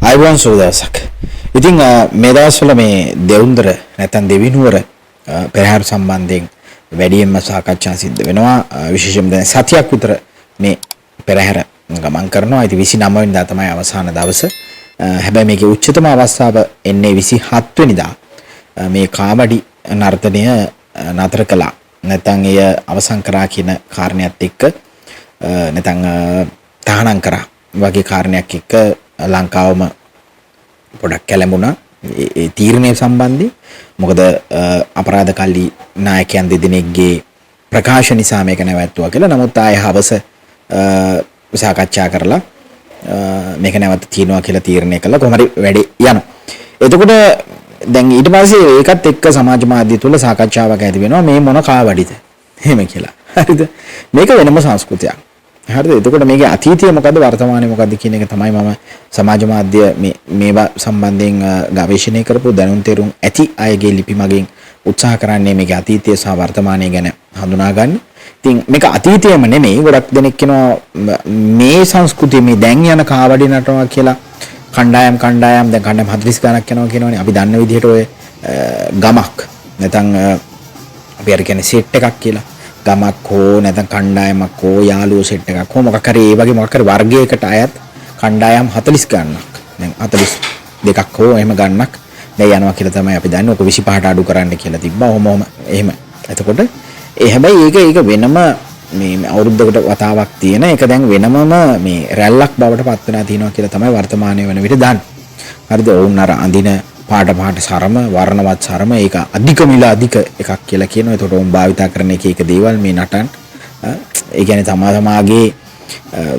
ආයුබෝවන් සුබ දවසක්. ඉතින් මේ දවස්වල මේ දෙවුන්දර නැත්නම් දෙවිනුවර පෙරහැර සම්බන්ධයෙන් වැඩියෙන්ම සාකච්ඡා සිද්ධ වෙනවා. විශේෂයෙන්ම දැන් සතියක් විතර මේ පෙරහැර ගමන් කරනවා. ඉතින් 29 වෙනිදා තමයි අවසාන දවස. හැබැයි මේකේ උච්චතම අවස්ථාව එන්නේ 27 වෙනිදා. මේ කාවඩි නර්තනය නතර කළා. නැත්නම් එය අවසන් කරා කියන කාරණයක් එක්ක නැත්නම් තහනම් කරා වගේ කාරණයක් එක්ක ලංකාවම පොඩක් කැළඹුණා ඒ තීරණය සම්බන්ධයෙන්. මොකද අපරාධකාරී නායකයන් දෙදෙනෙක්ගේ ප්‍රකාශ නිසා මේක නැවැත්තුවා කියලා. නමුත් ආයෙ හවස සාකච්ඡා කරලා මේක නැවත තියනවා කියලා තීරණය කළා. කොහොම හරි වැඩේ යනවා. එතකොට දැන් ඊට පස්සේ ඒකත් එක්ක සමාජ මාධ්‍ය තුල සාකච්ඡාවක් ඇති වෙනවා මේ මොන කාවඩිද එහෙම කියලා. හරිද? මේක වෙනම සංස්කෘතියක්. හරිද? එතකොට මේකේ අතීතය මොකද්ද වර්තමානය මොකද්ද කියන එක තමයි මම සමාජ මාධ්‍ය මේවා සම්බන්ධයෙන් ගවේෂණය කරපු දැනුම් තේරුම් ඇති අයගේ ලිපි මගින් උත්සාහ කරන්නේ මේකේ අතීතය සහ වර්තමානය ගැන හඳුනා ගන්න. ඉතින් මේක අතීතයම නෙමෙයි. ගොඩක් දෙනෙක් කියනවා මේ සංස්කෘතිය මේ දැන් යන කාවඩි නටනවා කියලා කණ්ඩායම් දැන් කණ්ඩායම් 40 ගණක් යනවා කියනවනේ. අපි දන්න විදිහට ඔය ගමක් නැත්නම් අපි අර කියන්නේ සෙට් එකක් කියලා. ගමක් හෝ නැත්නම් කණ්ඩායමක් හෝ යාළුවෝ සෙට් එකක් හෝ මොකක් හරි ඒ වගේ මොකක් හරි වර්ගයකට අයත් කණ්ඩායම් 40 ගණනක්. දැන් 42ක් හෝ එහෙම ගණනක් දැන් යනවා කියලා තමයි අපි දන්නේ. ඔක 25ට අඩු කරන්න කියලා තිබ්බා. ඔහොම එහෙම. එතකොට හැබැයි ඒක වෙනම මේ අවුරුද්දකට වතාවක් තියෙන එක දැන් වෙනමම මේ රැල්ලක් බවට පත් වෙනා තියෙනවා කියලා තමයි වර්තමානයේ වෙන විදිහ දාන්නේ. හරිද? ඔවුන් අර අඳින පාට සරම වර්ණවත් සරම ඒක අධික මිල අධික එකක් කියලා කියනවා. ඒකට ඔවුන් භාවිතා කරන එක දේවල් මේ නටන ඒ කියන්නේ තමාගේ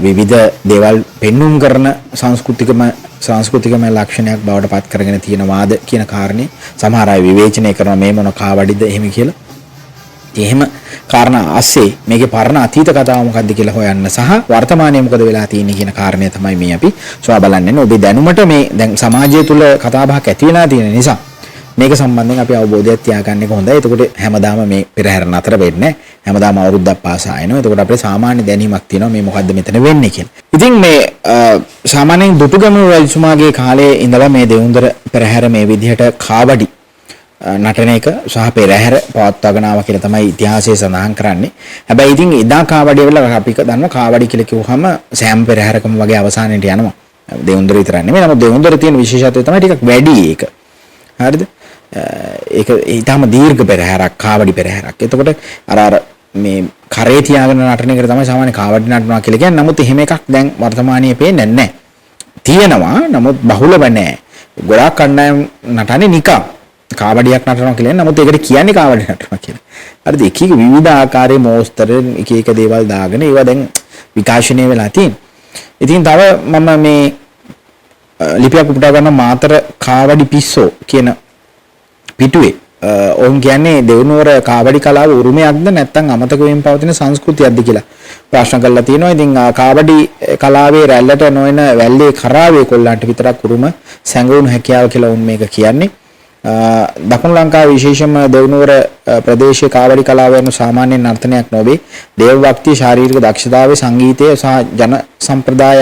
විවිධ දේවල් පෙන්눔 කරන සංස්කෘතිකම ලක්ෂණයක් බවට පත් කරගෙන තියෙනවාද කියන කාරණේ සමහර අය විවේචනය කරනවා මේ මොන කාවඩිද එහෙම කියලා. එහෙම කාරණා ASCII මේකේ පරණ අතීත කතාව මොකද්ද කියලා හොයන්න සහ වර්තමානයේ මොකද වෙලා තියෙන්නේ කියන කාරණය තමයි මේ අපි සොයා බලන්නේ. ඔබේ දැනුමට මේ දැන් සමාජය තුළ කතා බහක් ඇති වෙලා තියෙන නිසා මේක සම්බන්ධයෙන් අපි අවබෝධයක් තියාගන්න එක හොඳයි. එතකොට හැමදාම මේ පෙරහැර නතර වෙන්නේ නැහැ. හැමදාම අවුරුද්දක් පාසා එනවා. එතකොට අපිට සාමාන්‍ය දැනීමක් තියෙනවා මේ මොකද්ද මෙතන වෙන්නේ කියලා. ඉතින් මේ සාමාන්‍යයෙන් දුටුගැමුණු රජතුමාගේ කාලේ ඉඳලා මේ දෙවුන්දර පෙරහැර මේ විදිහට කාවඩි නටන එක සහ පෙරහැර පවත්වාගෙන ආවා කියලා තමයි ඉතිහාසයේ සඳහන් කරන්නේ. හැබැයි ඉතින් එදා කාවඩිය වෙලා අපි දන්නවා කාවඩි කියලා කිව්වහම සෑම පෙරහැරකම වගේ අවසානයේට යනවා. දෙවුන්දර විතර නෙමෙයි. නමුත් දෙවුන්දර තියෙන විශේෂත්වය තමයි ටිකක් වැඩි ඒක. හරිද? ඒක ඊටම දීර්ඝ පෙරහැරක් කාවඩි පෙරහැරක්. එතකොට අර මේ කරේ තියාගෙන නටන එකට තමයි සාමාන්‍ය කාවඩි නටනවා කියලා කියන්නේ. නමුත් එහෙම එකක් දැන් වර්තමානයේ පේන්නේ නැහැ. තියෙනවා. නමුත් බහුලව නැහැ. ගොඩාක් කණ්ඩායම් නටන්නේ නිකන් කාවඩියක් නටනවා කියලා. නමුත් ඒකට කියන්නේ කාවඩි නටනවා කියලා. හරිද? එක විවිධ ආකාරයේ මෝස්තර එක දේවල් දාගෙන ඒවා දැන් විකාශනය වෙලා තියෙනවා. ඉතින් තව මම මේ ලිපියක් උපුටා ගන්න මාතර කාවඩි පිස්සෝ කියන පිටුවේ ඔවුන් කියන්නේ දෙවනුවර කාවඩි කලාව උරුමයක්ද නැත්නම් අමතක වෙමින් පවතින සංස්කෘතියක්ද කියලා ප්‍රශ්න කරලා තියෙනවා. ඉතින් කාවඩි කලාවේ රැල්ලට නොයන වැල්ලේ කරාවේ කොල්ලන්ට විතරක් උරුම සැඟවුණු හැකියාව කියලා උන් මේක කියන්නේ. දකුණු ලංකාවේ විශේෂම දෙවනුවර ප්‍රදේශයේ කාවඩි කලාව යන සාමාන්‍ය නර්තනයක් නොවේ. දේව භක්තිය, ශාරීරික දක්ෂතාවය, සංගීතය සහ ජන සම්ප්‍රදාය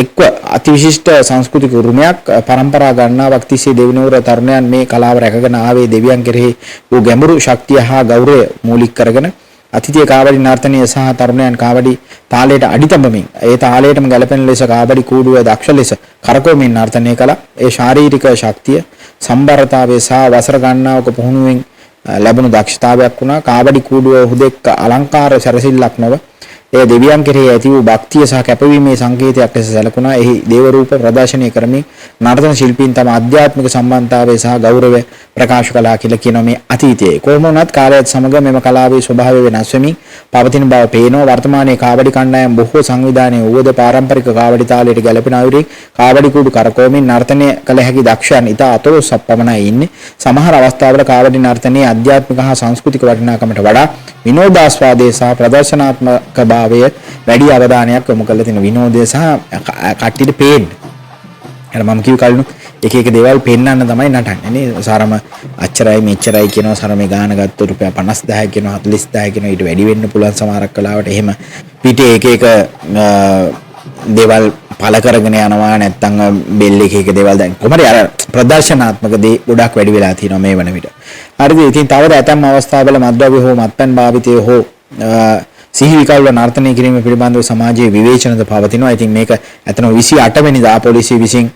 එක්ව අතිවිශිෂ්ට සංස්කෘතික උරුමයක් පරම්පරා ගණනාවක් තිස්සේ දෙවනුවර තරුණයන් මේ කලාව රැකගෙන ආවේ දෙවියන් කෙරෙහි වූ ගැඹුරු ශක්තිය හා ගෞරවය මූලික කරගෙන අතිතිය කාවඩි නර්තනය සහ තරුණයන් කාවඩි තාලයට අඩිතඹමින් ඒ තාලයටම ගැලපෙන ලෙස කාවඩි කූඩුව දක්ෂ ලෙස කරකවමින් නර්තනය කළා. ඒ ශාරීරික ශක්තිය සම්බරතාවය සහ වසර ගණනාවක පුහුණුවෙන් ලැබුණු දක්ෂතාවයක් වුණා. කාවඩි කූඩුව හුදෙක් අලංකාර සැරසිල්ලක් නොව ඒ දෙවියන් කෙරෙහි ඇති වූ භක්තිය සහ කැපවීමේ සංකේතයක් ලෙස සැලකුණා. එහි දේව රූප ප්‍රදර්ශනය කරමින් නර්තන ශිල්පීන් තම ආධ්‍යාත්මික සම්බන්ධතාවය සහ ගෞරවය ප්‍රකාශ කළා කියලා කියනවා මේ අතීතයේ. කොහොම වුණත් කාලයත් සමග මෙම කලාවේ ස්වභාවය වෙනස් වෙමින් පවතින බව පේනවා. වර්තමානයේ කාවඩි කණ්ඩායම් බොහෝ සංවිධානයේ වූද පාරම්පරික කාවඩි තාලයට ගැලපෙන අයුරින් කාවඩි කුඩු කරකවමින් නර්තනය කළ හැකි දක්ෂයන් ඉතා අතලොස්සක් පමණයි ඉන්නේ. සමහර අවස්ථාවල කාවඩි නර්තනයේ ආධ්‍යාත්මික හා සංස්කෘතික වටිනාකමට වඩා විනෝදාස්වාදයේ සහ ප්‍රදර්ශනාත්මක භාවය වැඩි අවධානයක් යොමු කරලා තියෙන විනෝදය සහ කට්ටියට පේන්න. අර මම කිව්ව කලින් එක දේවල් පෙන්වන්න තමයි නටන්නේ නේ. සාරම අච්චරයි මෙච්චරයි කියනවා. සාරමේ ගාන ගත්ත රුපියල් 50000 කියනවා 40000 කියනවා. ඊට වැඩි වෙන්න පුළුවන් සමහරක් කලාවට. එහෙම පිටේ එක දේවල් පළ කරගෙන යනවා නැත්නම් බෙල් එකක දේවල් දැන් කොහමද අර ප්‍රදර්ශනාත්මක දේ ගොඩක් වැඩි වෙලා තියෙනවා මේ වන විට. හරිද? ඉතින් තවද ඇතම් අවස්ථාවල මත්ද්‍රව්‍ය හෝ මත්පැන් භාවිතය හෝ සිහි විකල්ප නර්තනය කිරීම පිළිබඳව සමාජයේ විවේචනද පවතිනවා. ඉතින් මේක ඇතන 28 වෙනිදා පොලිසිය විසින්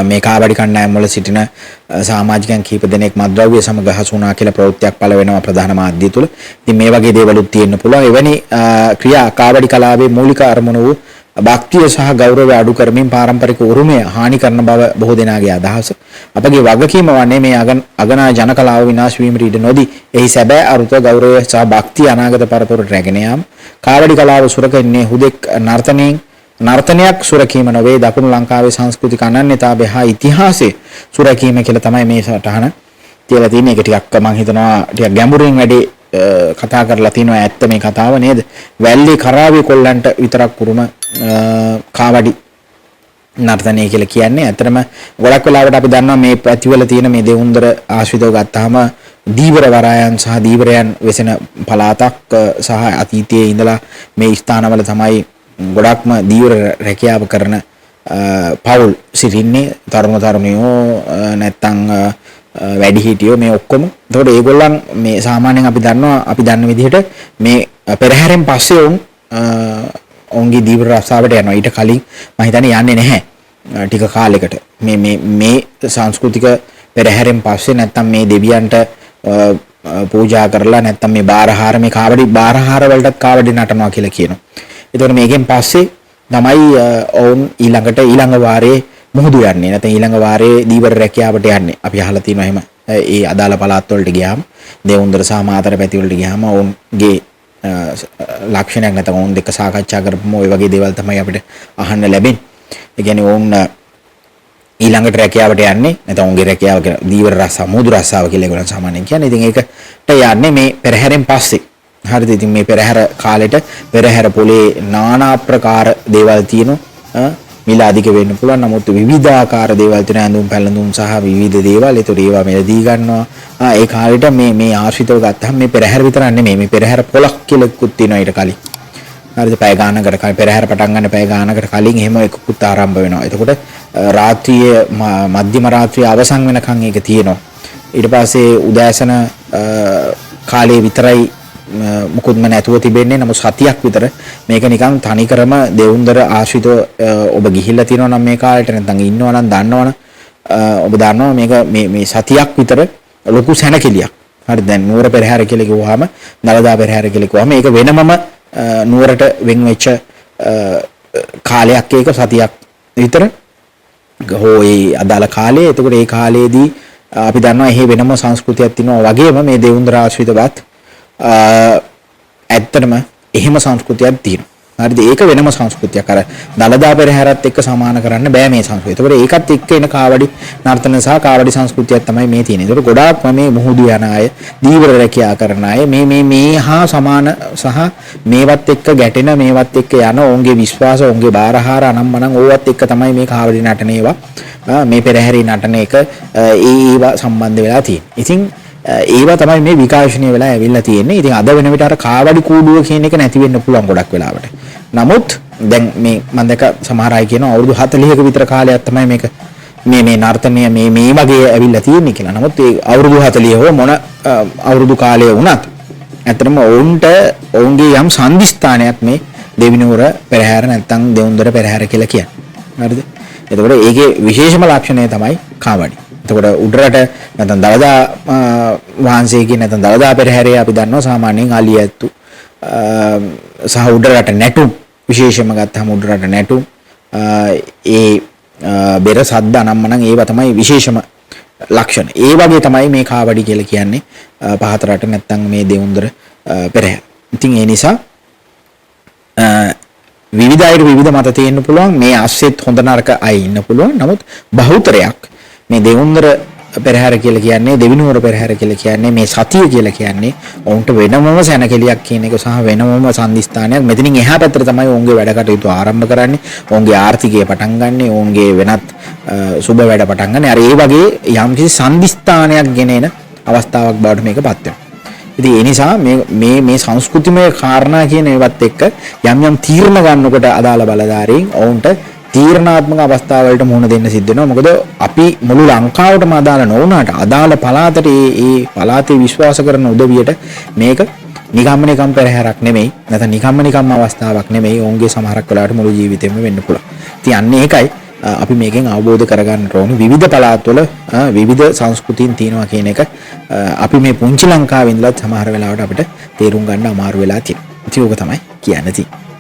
මේ කාවඩි කණ්ඩායම් වල සිටින සමාජිකයන් කීප දෙනෙක් මත්ද්‍රව්‍ය සමග හසු වුණා කියලා ප්‍රවෘත්තියක් පළ වෙනවා ප්‍රධාන මාධ්‍ය තුල. ඉතින් මේ වගේ දේවලුත් තියෙන්න පුළුවන්. එවැනි ක්‍රියා කාවඩි කලාවේ මූලික අරමුණ වූ භක්තිය සහ ගෞරවය අඩු කරමින් පාරම්පරික උරුමය හානි කරන බව බොහෝ දෙනාගේ අදහස. අපගේ වගකීම වන්නේ මේ අගනා ජන කලාව විනාශ වීමට ඉඩ නොදී එහි සැබෑ අරුත ගෞරවය සහ භක්තිය අනාගත පරපුරට රැගෙන යාම. කාවඩි කලාව සුරකන්නේ හුදෙක් නර්තනයක් සුරකීම නොවේ දකුණු ලංකාවේ සංස්කෘතික අනන්‍යතාවය හා ඉතිහාසයේ සුරකීම කියලා තමයි මේ සටහන තියලා තියෙන්නේ. ඒක ටිකක් මම හිතනවා ටිකක් ගැඹුරින් වැඩි කතා කරලා තිනවා. ඇත්ත මේ කතාව නේද? වැල්ලේ කරාවේ කොල්ලන්ට විතරක් උරුම කාවඩි නර්තනය කියලා කියන්නේ. ඇත්තටම ගොඩක් වෙලාවට අපි දන්නවා මේ පැතිවල තියෙන මේ දෙවුන්දර ආශ්‍රිතව ගත්තාම දීවර වරායන් සහ දීවරයන් වෙසෙන පළාතක් සහ අතීතයේ ඉඳලා මේ ස්ථානවල තමයි ගොඩක්ම දීවර රැකියාව කරන පවුල් සිටින්නේ. තරුණියෝ නැත්තම් වැඩිහිටියෝ මේ ඔක්කොම. එතකොට ඒගොල්ලන් මේ සාමාන්‍යයෙන් අපි දන්න විදිහට මේ පෙරහැරෙන් පස්සේ ඔවුන්ගේ දීවර රස්සාවට යනවා. ඊට කලින් මම හිතන්නේ යන්නේ නැහැ ටික කාලයකට. මේ සංස්කෘතික පෙරහැරෙන් පස්සේ නැත්තම් මේ දෙවියන්ට පූජා කරලා නැත්තම් මේ බාරහාර මේ කාවඩි බාරහාර වලටත් කාවඩි නටනවා කියලා කියනවා. එතකොට මේකෙන් පස්සේ තමයි ඔවුන් ඊළඟ වාරයේ මුහුදු යන්නේ. නැත්නම් ඊළඟ වාරයේ දීවර රැකියාවට යන්නේ. අපි අහලා තියෙනවා එහෙම ඒ අදාළ පළාත් වලට ගියාම දේවුන්දර සහ මාතර පැති වලට ගියාම ඔවුන්ගේ ලක්ෂණයක් නැත්නම් ඔවුන් දෙක සාකච්ඡා කරපුවම ওই වගේ දේවල් තමයි අපිට අහන්න ලැබෙන්නේ. ඒ කියන්නේ ඔවුන් ඊළඟට රැකියාවට යන්නේ නැත්නම් ඔවුන්ගේ රැකියාව කියලා දීවර රස්සාව මුහුදු රස්සාව කියලා ඒගොල්ලන් සාමාන්‍යයෙන් කියන්නේ. ඉතින් ඒකට යන්නේ මේ පෙරහැරෙන් පස්සේ. හරිද? ඉතින් මේ පෙරහැර කාලෙට පෙරහැර පොලේ নানা ආකාර දේවල් තියෙනවා. මිල අධික වෙන්න පුළුවන්. නමුත් විවිධාකාර දේවල් තියෙන ඇඳුම් පැළඳුම් සහ විවිධ දේවල්. ඒතර ඒවා මෙලදී ගන්නවා. ඒ කාලෙට මේ ආශ්‍රිතව ගත්තාම මේ පෙරහැර විතරක් නෙමෙයි. මේ පෙරහැර පොලක් කියලාකුත් තියෙනවා ඊට කලින්. හරිද? පැය ගානකට කලින් පෙරහැර පටන් ගන්න පැය ගානකට කලින් එහෙම එකකුත් ආරම්භ වෙනවා. එතකොට රාත්‍රියේ මධ්‍යම රාත්‍රියේ අවසන් වෙනකන් ඒක තියෙනවා. ඊට පස්සේ උදෑසන කාලේ විතරයි මුකුත්ම නැතුව තිබෙන්නේ. නමුත් සතියක් විතර මේක නිකන් තනිකරම දෙවුන්දර ආශ්‍රිතව ඔබ ගිහිල්ලා තියෙනවා නම් මේ කාලේට නැත්නම් ඉන්නවා නම් දන්නවනම් ඔබ දන්නවා මේක මේ සතියක් විතර ලොකු සැනකෙලියක්. හරි? දැන් නුවර පෙරහැර කියලා කිව්වහම දළදා පෙරහැර කියලා කිව්වහම ඒක වෙනමම නුවරට වෙන් වෙච්ච කාලයක්. ඒක සතියක් විතර හෝ ඒ අදාළ කාලේ. එතකොට ඒ කාලේදී අපි දන්නවා එහි වෙනම සංස්කෘතියක් තියෙනවා. වගේම මේ දෙවුන්දර ආශ්‍රිතවත් ඇත්තටම එහෙම සංස්කෘතියක් තියෙනවා. හරිද? ඒක වෙනම සංස්කෘතියක්. අර දළදා පෙරහැරත් එක්ක සමාන කරන්න බෑ මේ සංස්කෘතිය. ඒතකොට ඒකත් එක්ක එන කාවඩි නර්තන සහ කාවඩි සංස්කෘතියක් තමයි මේ තියෙන්නේ. ඒතකොට ගොඩාක්ම මේ මුහුදු යන අය, දීවර රැකියා කරන අය මේ හා සමාන සහ මේවත් එක්ක ගැටෙන මේවත් එක්ක යන ඔවුන්ගේ විශ්වාස, ඔවුන්ගේ බාරහාර අනම්මනම් ඕවත් එක්ක තමයි මේ කාවඩි නටන ඒවා මේ පෙරහැරේ නටන එක ඒවා සම්බන්ධ වෙලා තියෙන්නේ. ඉතින් ඒවා තමයි මේ විකාශනය වෙලා ඇවිල්ලා තියෙන්නේ. ඉතින් අද වෙන විට අර කාවඩි කූඩුව කියන එක නැති වෙන්න පුළුවන් ගොඩක් වෙලාවට. නමුත් දැන් මේ මම දැක සමහර අය කියනවා අවුරුදු 40ක විතර කාලයක් තමයි මේක මේ නර්තනය මේ වගේ ඇවිල්ලා තියෙන්නේ කියලා. නමුත් ඒ අවුරුදු 40 හෝ මොන අවුරුදු කාලය වුණත් ඇත්තටම ඔවුන්ගේ යම් සම්දිස්ථානයක් මේ දෙවිනුවර පෙරහැර නැත්තම් දෙවුන්දර පෙරහැර කියලා කියන්නේ. හරිද? එතකොට ඒකේ විශේෂම ලක්ෂණය තමයි කාවඩි. එතකොට උඩරට නැත්නම් දළදා වහන්සේගේ නැත්නම් දළදා පෙරහැරේ අපි දන්නවා සාමාන්‍යයෙන් අලියැත්තු සහ උඩරට නැටුම් විශේෂම ගත්තාම උඩරට නැටුම් ඒ බෙර සද්ද අනම්මනම් ඒවා තමයි විශේෂම ලක්ෂණ. ඒ වගේ තමයි මේ කාවඩි කියලා කියන්නේ පහත රට නැත්නම් මේ දෙවුන්දර පෙරහැර. ඉතින් ඒ නිසා විවිධ අයට විවිධ මත තියෙන්න පුළුවන්. මේ ASCIIත් හොඳ නරක අය ඉන්න පුළුවන්. නමුත් බහුතරයක් මේ දෙවුන්දර පෙරහැර කියලා කියන්නේ, දෙවිනුවර පෙරහැර කියලා කියන්නේ, මේ සතිය කියලා කියන්නේ ඔවුන්ට වෙනමම සැනකෙලියක් කියන එක සහ වෙනමම සම්දිස්ථානයක්. මෙතනින් එහා පැත්තට තමයි ඔවුන්ගේ වැඩ කටයුතු ආරම්භ කරන්නේ. ඔවුන්ගේ ආර්ථිකය පටන් ගන්න, ඔවුන්ගේ වෙනත් සුබ වැඩ පටන් ගන්න. අර ඒ වගේ යම්කිසි සම්දිස්ථානයක් ගෙන එන අවස්ථාවක් බවට මේකපත් වෙනවා. ඉතින් ඒ නිසා මේ සංස්කෘතිමය කාරණා කියන ඒවත් එක්ක යම් තීරණ ගන්නකොට අදාළ බලධාරීන් ඔවුන්ට තීරණාත්මක අවස්ථා වලට මුහුණ දෙන්න සිද්ධ වෙනවා. මොකද අපි මුළු ලංකාවටම අදාළ නොවුනාට අදාළ පළාතට ඒ පළාතේ විශ්වාස කරන උදවියට මේක නිකම්ම පෙරහැරක් නෙමෙයි. නැත්නම් නිකම්ම අවස්ථාවක් නෙමෙයි. ඔවුන්ගේ සමහරක් වෙලාවට මුළු ජීවිතේම වෙන්න පුළුවන්. ඉතින් අන්න ඒකයි අපි මේකෙන් අවබෝධ කරගන්න ඕනේ. විවිධ පළාත්වල විවිධ සංස්කෘතීන් තියෙනවා කියන එක අපි මේ පුංචි ලංකාවේ ඉඳලා සමහර වෙලාවට අපිට තේරුම් ගන්න අමාරු වෙලා තියෙනවා. ඉතින් ඕක තමයි කියන්න තියෙන්නේ.